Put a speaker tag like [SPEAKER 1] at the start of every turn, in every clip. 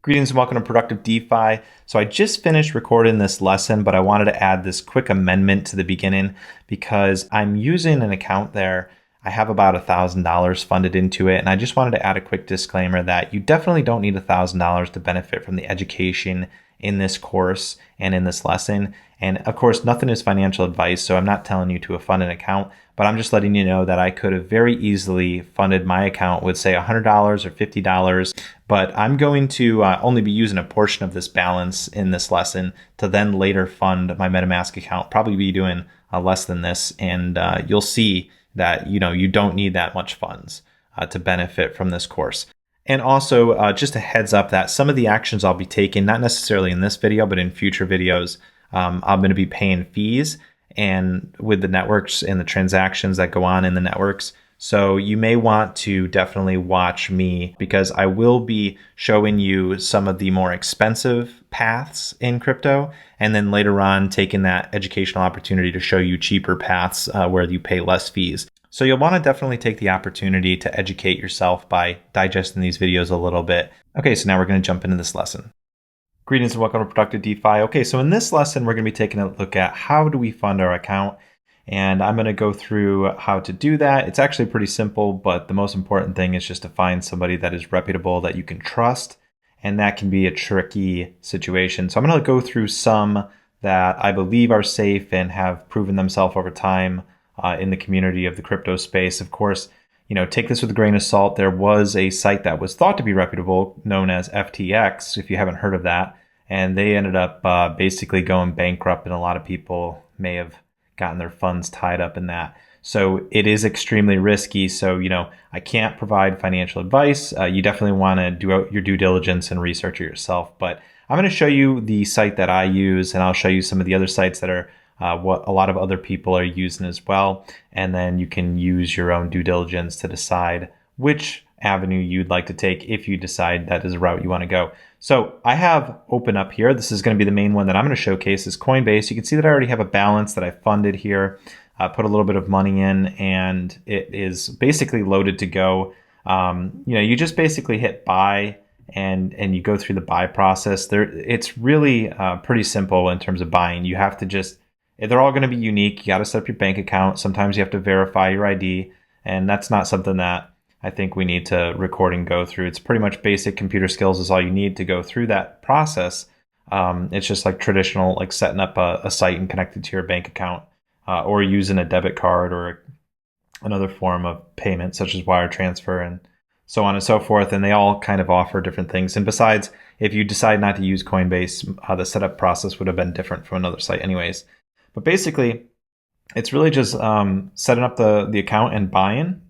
[SPEAKER 1] Greetings and welcome to Productive DeFi. So I just finished recording this lesson, but I wanted to add this quick amendment to the beginning because I'm using an account there. I have about $1,000 funded into it, and I just wanted to add a quick disclaimer that you definitely don't need $1,000 to benefit from the education in this course and in this lesson. And of course, nothing is financial advice, so I'm not telling you to fund an account, but I'm just letting you know that I could have very easily funded my account with, say, $100 or $50, but I'm going to only be using a portion of this balance in this lesson to then later fund my MetaMask account, probably be doing less than this, and you'll see that you don't need that much funds to benefit from this course. And also, just a heads up that some of the actions I'll be taking, not necessarily in this video, but in future videos, I'm going to be paying fees and with the networks and the transactions that go on in the networks. So you may want to definitely watch me because I will be showing you some of the more expensive paths in crypto, and then later on taking that educational opportunity to show you cheaper paths where you pay less fees. So you'll want to definitely take the opportunity to educate yourself by digesting these videos a little bit. Okay, so now we're going to jump into this lesson. Greetings and welcome to Productive DeFi. Okay, so in this lesson, we're going to be taking a look at how do we fund our account. And I'm going to go through how to do that. It's actually pretty simple, but the most important thing is just to find somebody that is reputable, that you can trust. And that can be a tricky situation. So I'm going to go through some that I believe are safe and have proven themselves over time in the community of the crypto space. Of course, take this with a grain of salt. There was a site that was thought to be reputable known as FTX, if you haven't heard of that. And they ended up basically going bankrupt, and a lot of people may have gotten their funds tied up in that. So it is extremely risky. So, I can't provide financial advice. You definitely want to do your due diligence and research it yourself. But I'm going to show you the site that I use, and I'll show you some of the other sites that are what a lot of other people are using as well. And then you can use your own due diligence to decide which avenue you'd like to take if you decide that is a route you want to go. So I have open up here. This is going to be the main one that I'm going to showcase is Coinbase. You can see that I already have a balance that I funded here. Put a little bit of money in, and it is basically loaded to go. You just basically hit buy and you go through the buy process. It's really pretty simple in terms of buying. You have to they're all going to be unique. You got to set up your bank account. Sometimes you have to verify your ID, and that's not something that I think we need to record and go through. It's pretty much basic computer skills is all you need to go through that process. It's just like traditional, like setting up a site and connected to your bank account, or using a debit card or another form of payment, such as wire transfer and so on and so forth. And they all kind of offer different things. And besides, if you decide not to use Coinbase, the setup process would have been different from another site anyways. But basically, it's really just setting up the account and buying.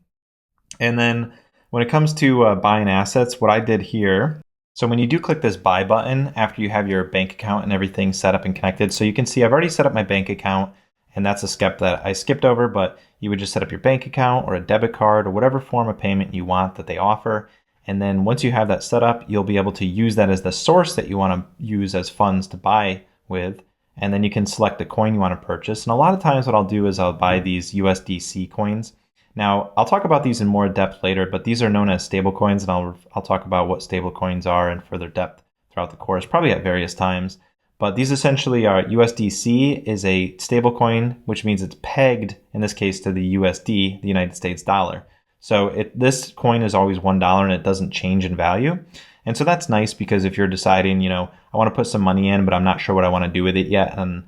[SPEAKER 1] And then when it comes to buying assets, what I did here, so when you do click this buy button after you have your bank account and everything set up and connected, so you can see I've already set up my bank account, and that's a step that I skipped over, but you would just set up your bank account or a debit card or whatever form of payment you want that they offer. And then once you have that set up, you'll be able to use that as the source that you want to use as funds to buy with. And then you can select the coin you want to purchase. And a lot of times what I'll do is I'll buy these USDC coins. Now, I'll talk about these in more depth later, but these are known as stable coins, and I'll talk about what stable coins are in further depth throughout the course, probably at various times. But these essentially are USDC is a stable coin, which means it's pegged, in this case, to the USD, the United States dollar. So this coin is always $1 and it doesn't change in value. And so that's nice because if you're deciding, I want to put some money in, but I'm not sure what I want to do with it yet. And,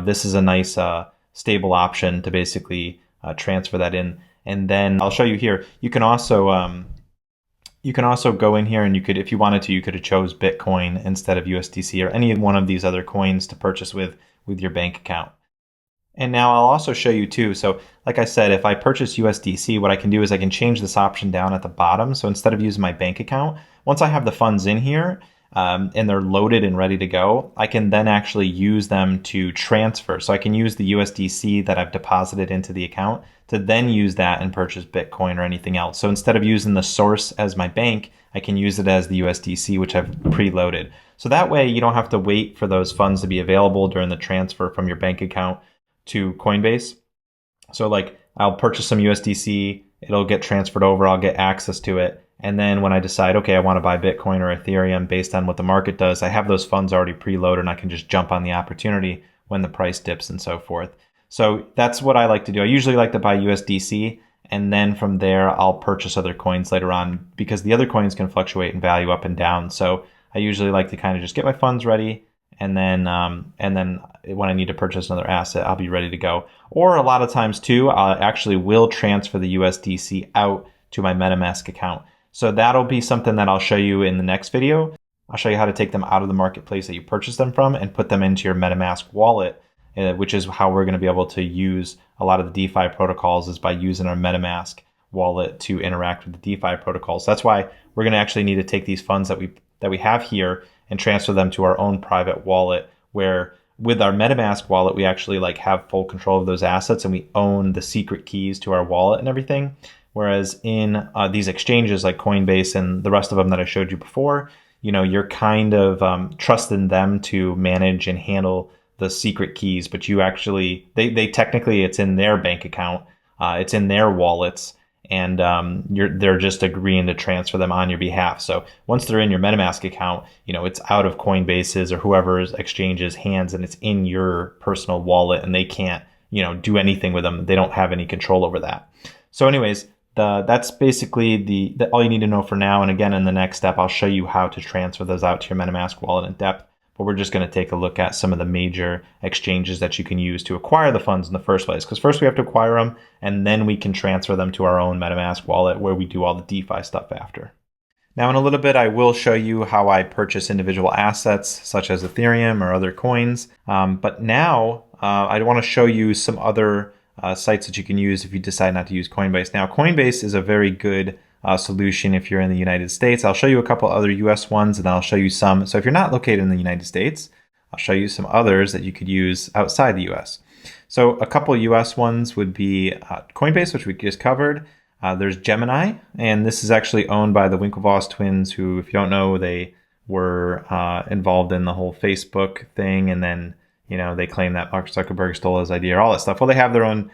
[SPEAKER 1] this is a nice stable option to basically transfer that in. And then I'll show you here. You can also go in here and you could, if you wanted to, you could have chose Bitcoin instead of USDC or any one of these other coins to purchase with your bank account. And now I'll also show you too. So like I said, if I purchase USDC, what I can do is I can change this option down at the bottom. So instead of using my bank account, once I have the funds in here and they're loaded and ready to go, I can then actually use them to transfer. So I can use the USDC that I've deposited into the account to then use that and purchase Bitcoin or anything else. So instead of using the source as my bank, I can use it as the USDC, which I've preloaded. So that way you don't have to wait for those funds to be available during the transfer from your bank account to Coinbase. So like I'll purchase some USDC, it'll get transferred over, I'll get access to it, And then when I decide, okay, I want to buy Bitcoin or Ethereum based on what the market does, I have those funds already preloaded and I can just jump on the opportunity when the price dips and so forth. So that's what I like to do. I usually like to buy USDC, and then from there, I'll purchase other coins later on because the other coins can fluctuate in value up and down. So I usually like to kind of just get my funds ready, and then when I need to purchase another asset, I'll be ready to go. Or a lot of times too, I actually will transfer the USDC out to my MetaMask account. So that'll be something that I'll show you in the next video. I'll show you how to take them out of the marketplace that you purchased them from and put them into your MetaMask wallet, which is how we're going to be able to use a lot of the DeFi protocols, is by using our MetaMask wallet to interact with the DeFi protocols. That's why we're going to actually need to take these funds that we have here and transfer them to our own private wallet, where with our MetaMask wallet, we actually have full control of those assets and we own the secret keys to our wallet and everything. Whereas in these exchanges like Coinbase and the rest of them that I showed you before, you're kind of trusting them to manage and handle the secret keys, but you actually, they technically, it's in their bank account, it's in their wallets, and they're just agreeing to transfer them on your behalf. So once they're in your MetaMask account, it's out of Coinbase's or whoever's exchange's hands, and it's in your personal wallet, and they can't, do anything with them. They don't have any control over that. So anyways, that's basically all you need to know for now. And again, in the next step, I'll show you how to transfer those out to your MetaMask wallet in depth. But we're just going to take a look at some of the major exchanges that you can use to acquire the funds in the first place. Because first we have to acquire them, and then we can transfer them to our own MetaMask wallet, where we do all the DeFi stuff after. Now in a little bit, I will show you how I purchase individual assets, such as Ethereum or other coins. But now I want to show you some other sites that you can use if you decide not to use Coinbase. Now, Coinbase is a very good solution if you're in the United States. I'll show you a couple other US ones, and then I'll show you some. So if you're not located in the United States, I'll show you some others that you could use outside the US. So a couple US ones would be Coinbase, which we just covered. There's Gemini, and this is actually owned by the Winklevoss twins, who, if you don't know, they were involved in the whole Facebook thing, and then they claim that Mark Zuckerberg stole his idea, all that stuff. Well, they have their own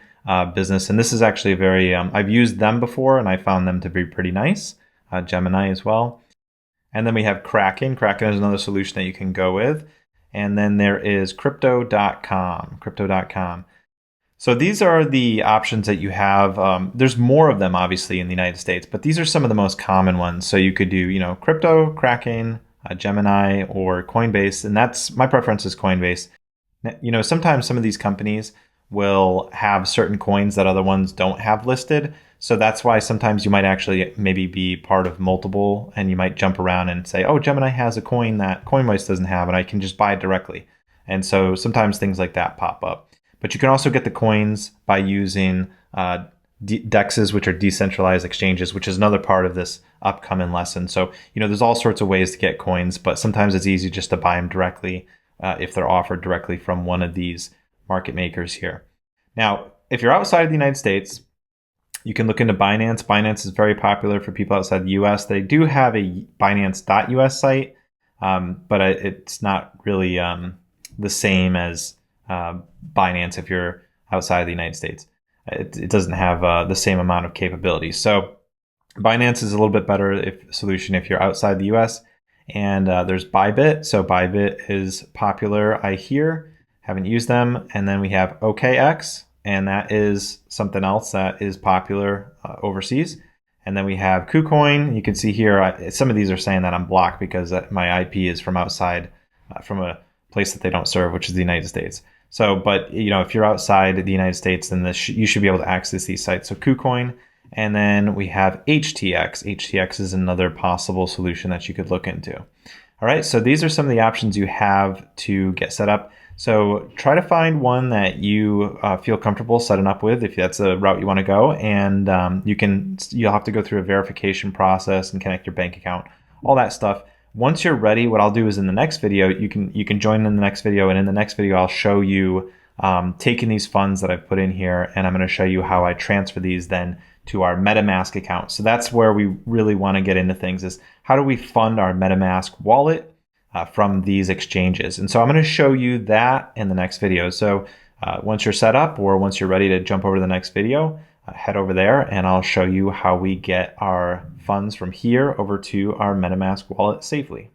[SPEAKER 1] business, and this is actually a very, I've used them before, and I found them to be pretty nice. Gemini as well. And then we have Kraken. Kraken is another solution that you can go with. And then there is Crypto.com. So these are the options that you have. There's more of them, obviously, in the United States, but these are some of the most common ones. So you could do, Crypto, Kraken, Gemini, or Coinbase, and my preference is Coinbase. Sometimes some of these companies will have certain coins that other ones don't have listed. So that's why sometimes you might actually maybe be part of multiple, and you might jump around and say, oh, Gemini has a coin that Coinbase doesn't have, and I can just buy it directly. And so sometimes things like that pop up. But you can also get the coins by using DEXs, which are decentralized exchanges, which is another part of this upcoming lesson. So, there's all sorts of ways to get coins, but sometimes it's easy just to buy them directly if they're offered directly from one of these market makers here. Now, if you're outside of the United States, you can look into Binance. Binance is very popular for people outside the US. They do have a Binance.us site, but it's not really the same as Binance if you're outside of the United States. It doesn't have the same amount of capabilities. So Binance is a little bit better solution if you're outside the US. And there's Bybit. So Bybit is popular, I hear. Haven't used them. And then we have OKX, and that is something else that is popular overseas. And then we have KuCoin. You can see here, some of these are saying that I'm blocked because my IP is from outside, from a place that they don't serve, which is the United States. So, but if you're outside the United States, then you should be able to access these sites. So KuCoin. And then we have HTX. HTX is another possible solution that you could look into. All right, so these are some of the options you have to get set up. So try to find one that you feel comfortable setting up with, if that's a route you want to go. And you'll have to go through a verification process and connect your bank account, all that stuff. Once you're ready, what I'll do is in the next video, you can join in the next video. And in the next video, I'll show you taking these funds that I've put in here, and I'm going to show you how I transfer these then to our MetaMask account. So that's where we really want to get into things, is how do we fund our MetaMask wallet from these exchanges? And so I'm going to show you that in the next video. So once you're set up, or once you're ready to jump over to the next video, head over there and I'll show you how we get our funds from here over to our MetaMask wallet safely.